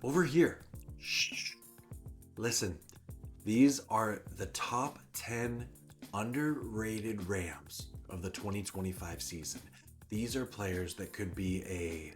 over here. Shh. Listen, these are the top 10 underrated Rams of the 2025 season. These are players that could be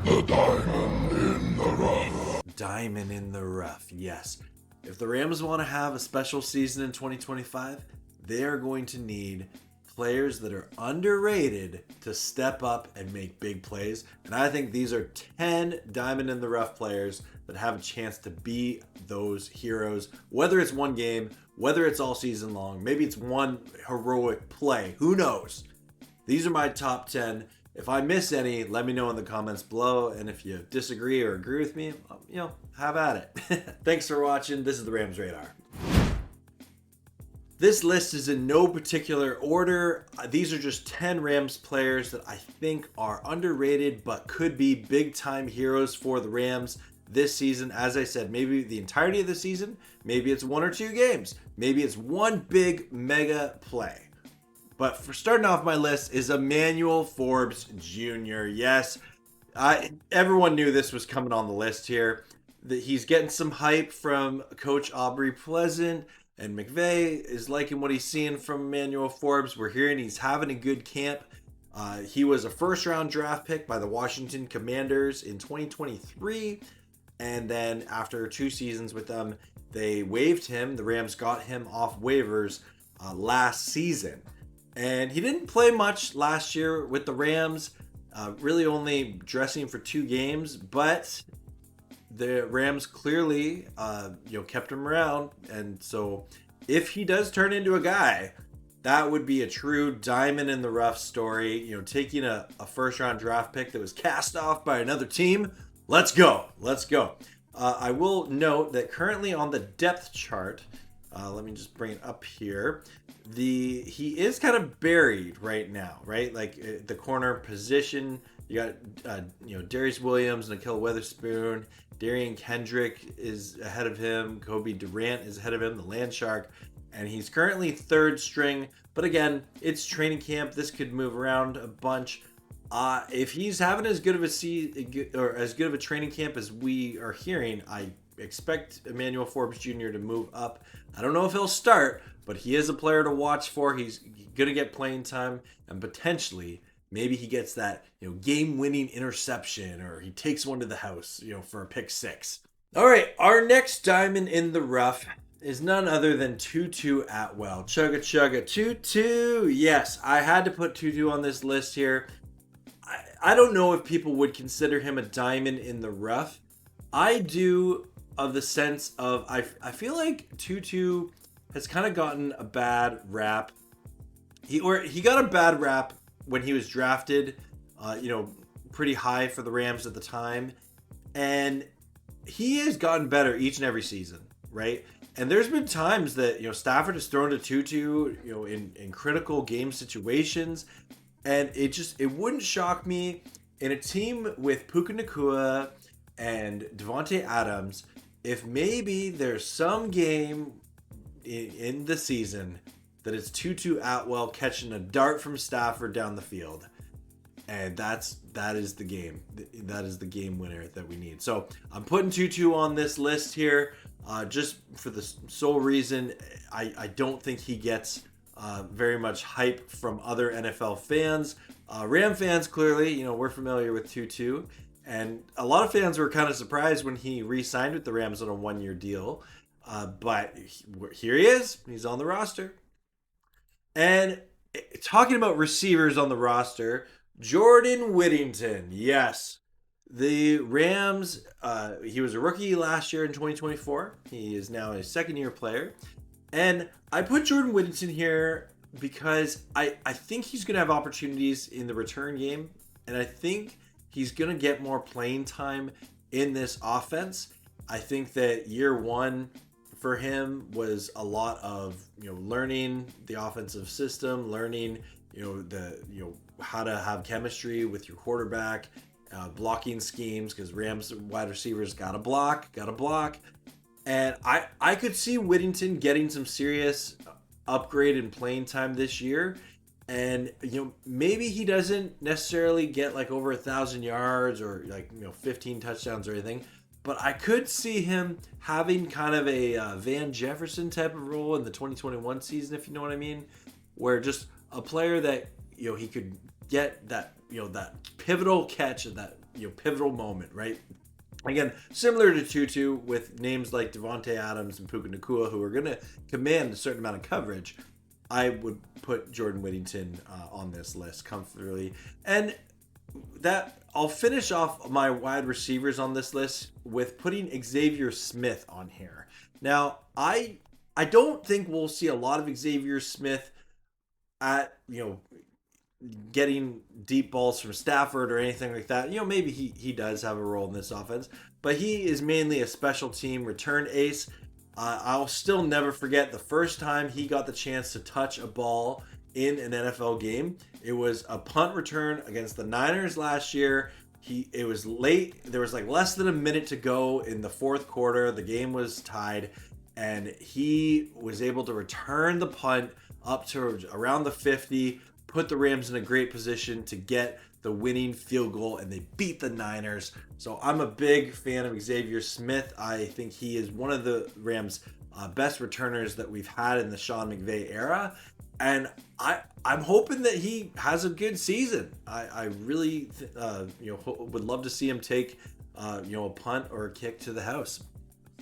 the diamond in the rough. Diamond in the rough, yes. If the Rams want to have a special season in 2025, they are going to need players that are underrated to step up and make big plays. And I think these are 10 diamond in the rough players that have a chance to be those heroes, whether it's one game, whether it's all season long, maybe it's one heroic play, who knows? These are my top 10. If I miss any, let me know in the comments below. And if you disagree or agree with me, have at it. Thanks for watching. This is the Rams Radar. This list is in no particular order. These are just 10 Rams players that I think are underrated but could be big time heroes for the Rams this season. As I said, maybe the entirety of the season, maybe it's one or two games, maybe it's one big mega play. But for starting off my list is Emmanuel Forbes Jr. Yes, everyone knew this was coming on the list here. That he's getting some hype from Coach Aubrey Pleasant. And McVay is liking what he's seeing from Emmanuel Forbes. We're hearing he's having a good camp. He was a first-round draft pick by the Washington Commanders in 2023. And then after 2 seasons with them, they waived him. The Rams got him off waivers last season. And he didn't play much last year with the Rams. Really only dressing for 2 games. But the Rams clearly, kept him around. And so if he does turn into a guy, that would be a true diamond in the rough story. Taking a first round draft pick that was cast off by another team. Let's go. I will note that currently on the depth chart, let me just bring it up here. He is kind of buried right now, right? Like the corner position. You got, Darius Williams, Nikhil Witherspoon, Darian Kendrick is ahead of him. Kobe Durant is ahead of him, the Land Shark. And he's currently 3rd string. But again, it's training camp. This could move around a bunch. If he's having as good of a training camp as we are hearing, I expect Emmanuel Forbes Jr. to move up. I don't know if he'll start, but he is a player to watch for. He's going to get playing time, and potentially maybe he gets that, game-winning interception, or he takes one to the house, for a pick 6. All right, our next diamond in the rough is none other than TuTu Atwell. Chugga chugga TuTu. Yes, I had to put TuTu on this list here. I don't know if people would consider him a diamond in the rough. I do, of the sense of I feel like TuTu has kind of gotten a bad rap. He got a bad rap when he was drafted, pretty high for the Rams at the time. And he has gotten better each and every season, right? And there's been times that, Stafford has thrown to TuTu, in critical game situations. And it wouldn't shock me in a team with Puka Nacua and Devontae Adams if maybe there's some game in the season that it's TuTu Atwell catching a dart from Stafford down the field. And that is the game. That is the game winner that we need. So I'm putting TuTu on this list here just for the sole reason I don't think he gets very much hype from other NFL fans. Ram fans, clearly, we're familiar with TuTu. And a lot of fans were kind of surprised when he re-signed with the Rams on a 1-year deal. But here he is. He's on the roster. And talking about receivers on the roster, Jordan Whittington. Yes. The Rams, he was a rookie last year in 2024. He is now a 2nd-year player. And I put Jordan Whittington here because I think he's going to have opportunities in the return game. And I think he's going to get more playing time in this offense. I think that year 1 for him was a lot of, learning the offensive system, learning, how to have chemistry with your quarterback, blocking schemes, because Rams wide receivers got to block. And I could see Whittington getting some serious upgrade in playing time this year. And, maybe he doesn't necessarily get like over 1,000 yards or 15 touchdowns or anything. but I could see him having kind of a Van Jefferson type of role in the 2021 season, if you know what I mean, where just a player that he could get that that pivotal catch at that pivotal moment, right? Again, similar to Tutu, with names like Devontae Adams and Puka Nacua, who are going to command a certain amount of coverage, I would put Jordan Whittington on this list comfortably. And that I'll finish off my wide receivers on this list with putting Xavier Smith on here. Now, I don't think we'll see a lot of Xavier Smith at getting deep balls from Stafford or anything like that. Maybe he does have a role in this offense, but he is mainly a special team return ace. I'll still never forget the first time he got the chance to touch a ball in an NFL game. It was a punt return against the Niners last year. It was late. There was like less than a minute to go in the fourth quarter. The game was tied, and he was able to return the punt up to around the 50, put the Rams in a great position to get the winning field goal, and they beat the Niners. So I'm a big fan of Xavier Smith. I think he is one of the Rams' best returners that we've had in the Sean McVay era. And I'm hoping that he has a good season. I really would love to see him take a punt or a kick to the house.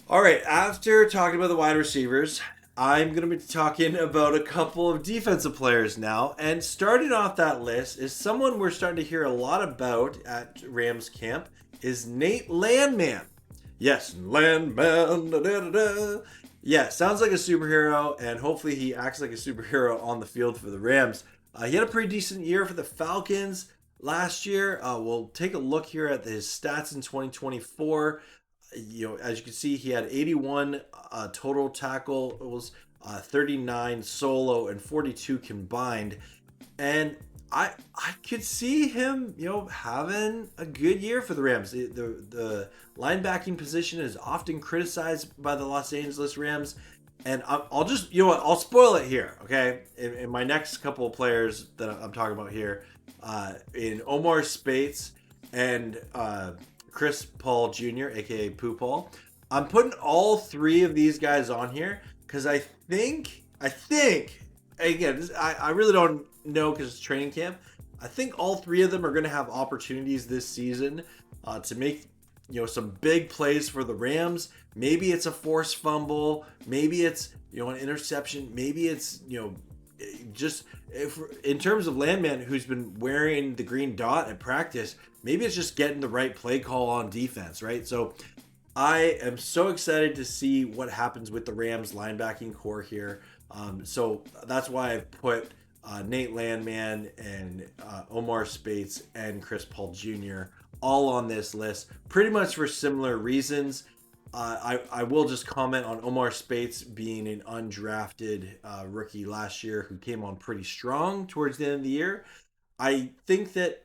All right, after talking about the wide receivers, I'm going to be talking about a couple of defensive players now. And starting off that list is someone we're starting to hear a lot about at Rams camp is Nate Landman. Yes, Landman. Da, da, da, da. Yeah, sounds like a superhero, and hopefully he acts like a superhero on the field for the Rams. He had a pretty decent year for the Falcons last year. We'll take a look here at his stats in 2024. As you can see, he had 81 total tackles, 39 solo, and 42 combined. And I could see him, having a good year for the Rams. The linebacking position is often criticized by the Los Angeles Rams. And I'll just, I'll spoil it here, okay? In my next couple of players that I'm talking about here, in Omar Speights and Chris Paul Jr., aka Pooh Paul. I'm putting all three of these guys on here because I think, again, I really don't know because it's training camp. I think all three of them are going to have opportunities this season to make some big plays for the Rams. Maybe it's a forced fumble, maybe it's an interception, maybe it's just in terms of Landman, who's been wearing the green dot at practice, maybe it's just getting the right play call on defense, right? So I am so excited to see what happens with the Rams linebacking core here. So that's why I've put Nate Landman and Omar Speights and Chris Paul Jr. all on this list, pretty much for similar reasons. I will just comment on Omar Speights being an undrafted rookie last year who came on pretty strong towards the end of the year. I think that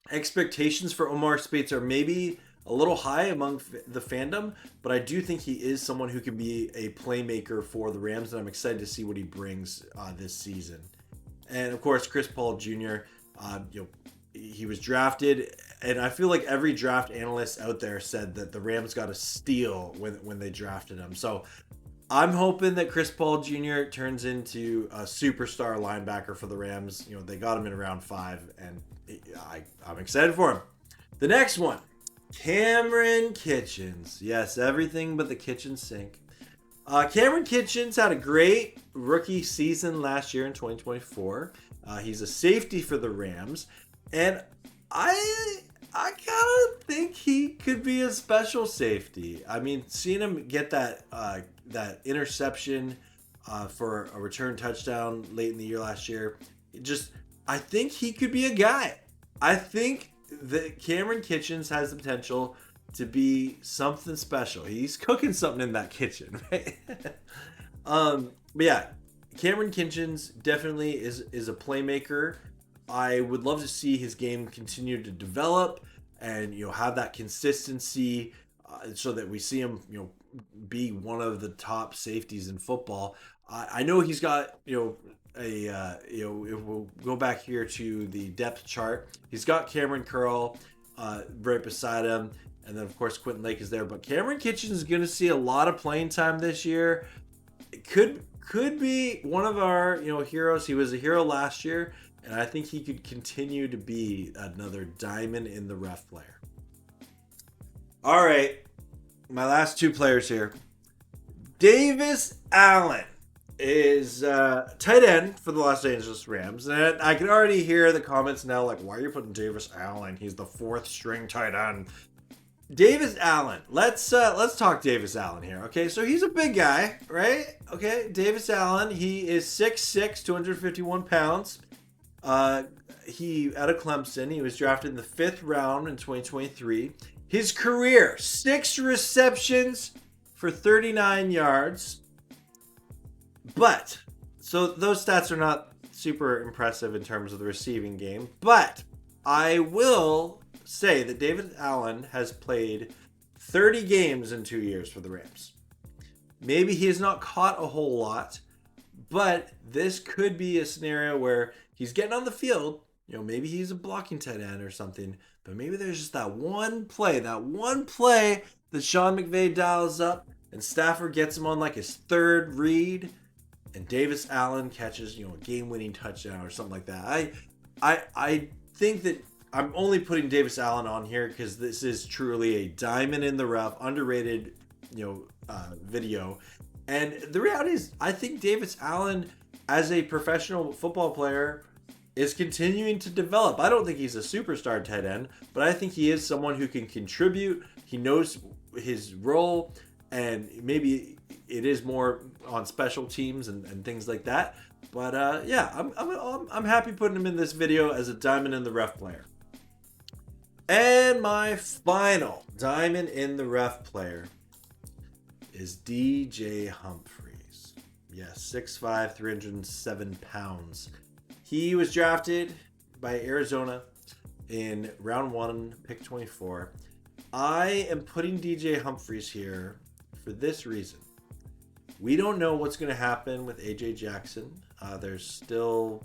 expectations for Omar Speights are maybe a little high among the fandom, but I do think he is someone who can be a playmaker for the Rams, and I'm excited to see what he brings this season. And of course, Chris Paul Jr., he was drafted, and I feel like every draft analyst out there said that the Rams got a steal when they drafted him. So I'm hoping that Chris Paul Jr. turns into a superstar linebacker for the Rams. They got him in round 5, and I'm excited for him. The next one, Kamren Kinchens. Yes, everything but the kitchen sink. Kamren Kinchens had a great rookie season last year in 2024. He's a safety for the Rams, and I kind of think he could be a special safety. I mean, seeing him get that interception for a return touchdown late in the year last year, I think he could be a guy. I think that Kamren Kinchens has the potential to be something special. He's cooking something in that kitchen, right? But yeah, Kamren Kinchens definitely is a playmaker. I would love to see his game continue to develop and have that consistency so that we see him be one of the top safeties in football. I know he's got if we'll go back here to the depth chart, he's got Cameron Curl right beside him. And then, of course, Quentin Lake is there. But Kamren Kinchens is going to see a lot of playing time this year. It could be one of our, heroes. He was a hero last year, and I think he could continue to be another diamond in the rough player. All right, my last two players here. Davis Allen is tight end for the Los Angeles Rams. And I can already hear the comments now like, why are you putting Davis Allen? He's the fourth string tight end. Davis Allen. Let's talk Davis Allen here. Okay, so he's a big guy, right? Okay, Davis Allen, he is 6'6", 251 pounds. He out of Clemson. He was drafted in the 5th round in 2023. His career, 6 receptions for 39 yards. But, so those stats are not super impressive in terms of the receiving game. But I will say that Davis Allen has played 30 games in 2 years for the Rams. Maybe he has not caught a whole lot, but this could be a scenario where he's getting on the field. Maybe he's a blocking tight end or something, but maybe there's just that one play that Sean McVay dials up and Stafford gets him on like his 3rd read, and Davis Allen catches, a game-winning touchdown or something like that. I think that I'm only putting Davis Allen on here because this is truly a diamond in the rough, underrated, video. And the reality is, I think Davis Allen, as a professional football player, is continuing to develop. I don't think he's a superstar tight end, but I think he is someone who can contribute. He knows his role, and maybe it is more on special teams and things like that. But yeah, I'm happy putting him in this video as a diamond in the rough player. And my final diamond in the rough player is DJ Humphries. Yes, 6'5", 307 pounds. He was drafted by Arizona in round 1, pick 24. I am putting DJ Humphries here for this reason. We don't know what's going to happen with AJ Jackson. There's still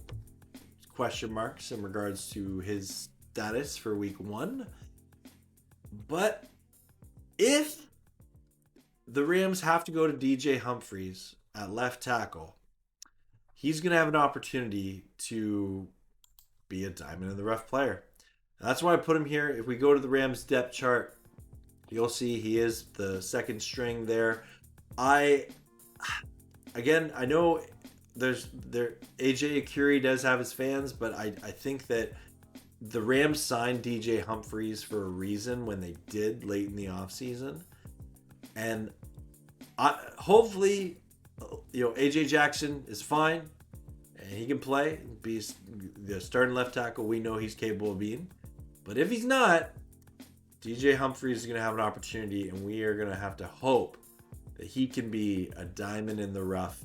question marks in regards to his status for week 1. But if the Rams have to go to DJ Humphries at left tackle, he's going to have an opportunity to be a diamond in the rough player. That's why I put him here. If we go to the Rams depth chart, you'll see he is the 2nd string there. I know AJ Akuri does have his fans, but I think that the Rams signed DJ Humphries for a reason when they did late in the offseason. And hopefully, AJ Jackson is fine and he can play, be the starting left tackle we know he's capable of being. But if he's not, DJ Humphries is going to have an opportunity, and we are going to have to hope that he can be a diamond in the rough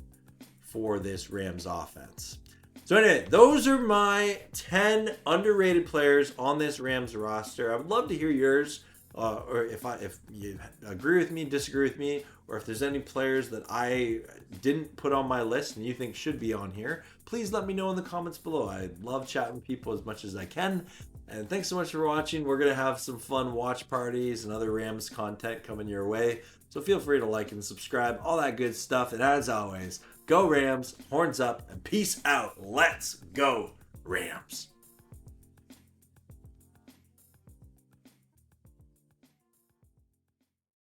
for this Rams offense. So anyway, those are my 10 underrated players on this Rams roster. I would love to hear yours, or if you agree with me, disagree with me, or if there's any players that I didn't put on my list and you think should be on here, please let me know in the comments below. I love chatting with people as much as I can. And thanks so much for watching. We're going to have some fun watch parties and other Rams content coming your way. So feel free to like and subscribe, all that good stuff. And as always, go Rams, horns up, and peace out. Let's go Rams.